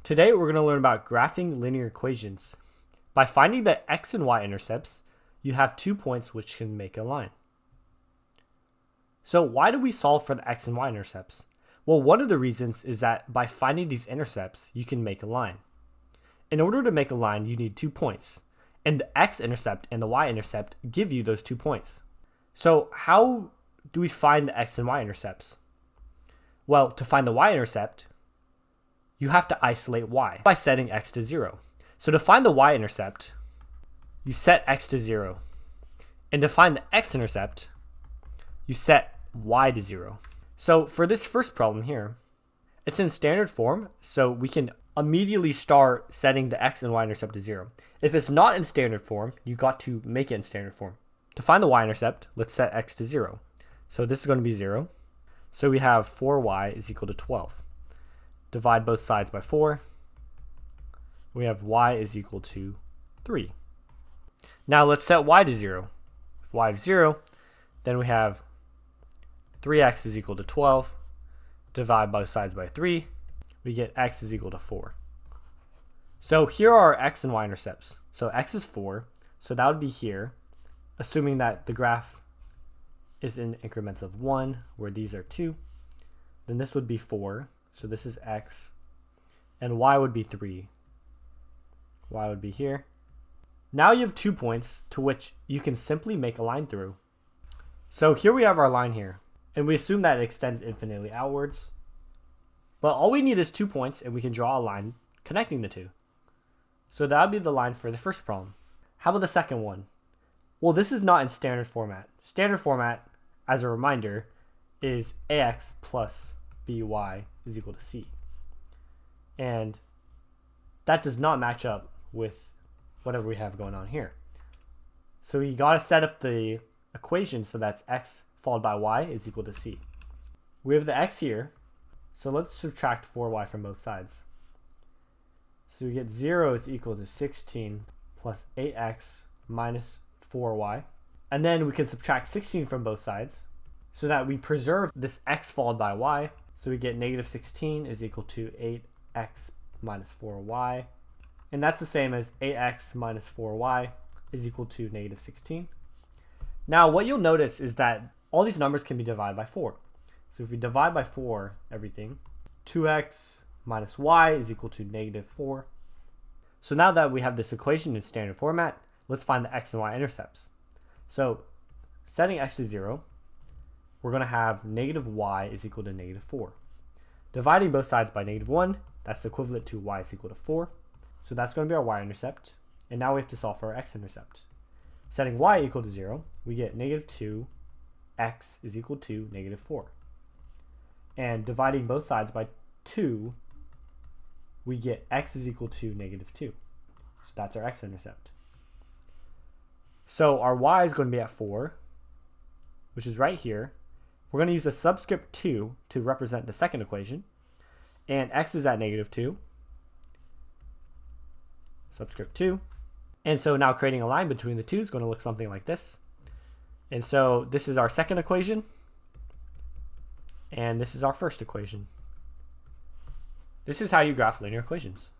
Today we're going to learn about graphing linear equations. By finding the x and y intercepts, you have 2 points which can make a line. So why do we solve for the x and y intercepts? Well, one of the reasons is that by finding these intercepts, you can make a line. In order to make a line, you need 2 points, and the x-intercept and the y-intercept give you those 2 points. So how do we find the x and y-intercepts? Well, to find the y-intercept, you have to isolate y by setting x to 0. So to find the y-intercept, you set x to 0. And to find the x-intercept, you set y to 0. So for this first problem here, it's in standard form, so we can immediately start setting the x and y-intercept to 0. If it's not in standard form, you got to make it in standard form. To find the y-intercept, let's set x to 0. So this is going to be 0. So we have 4y is equal to 12. Divide both sides by 4. We have y is equal to 3. Now let's set y to 0. If y is 0, then we have 3x is equal to 12. Divide both sides by 3. We get x is equal to 4. So here are our x and y intercepts. So x is 4. So that would be here, assuming that the graph is in increments of 1, where these are 2. Then this would be 4. So this is x. And y would be 3. Y would be here. Now you have 2 points to which you can simply make a line through. So here we have our line here. And we assume that it extends infinitely outwards. But all we need is 2 points, and we can draw a line connecting the two. So that would be the line for the first problem. How about the second one? Well, this is not in standard format. Standard format, as a reminder, is ax plus by is equal to c. And that does not match up with whatever we have going on here. So we got to set up the equation so that's x followed by y is equal to c. We have the x here, so let's subtract 4y from both sides. So we get 0 is equal to 16 plus 8x minus 4y. And then we can subtract 16 from both sides so that we preserve this x followed by y. So we get negative 16 is equal to 8x minus 4y. And that's the same as 8x minus 4y is equal to negative 16. Now what you'll notice is that all these numbers can be divided by 4. So if we divide by 4 everything, 2x minus y is equal to negative 4. So now that we have this equation in standard format, let's find the x and y intercepts. So setting x to 0, we're going to have negative y is equal to negative 4. Dividing both sides by negative 1, that's equivalent to y is equal to 4. So that's going to be our y-intercept. And now we have to solve for our x-intercept. Setting y equal to 0, we get negative 2x is equal to negative 4. And dividing both sides by 2, we get x is equal to negative 2. So that's our x-intercept. So our y is going to be at 4, which is right here. We're going to use a subscript 2 to represent the second equation. And x is at negative 2. Subscript 2. And so now creating a line between the two is going to look something like this. And so this is our second equation. And this is our first equation. This is how you graph linear equations.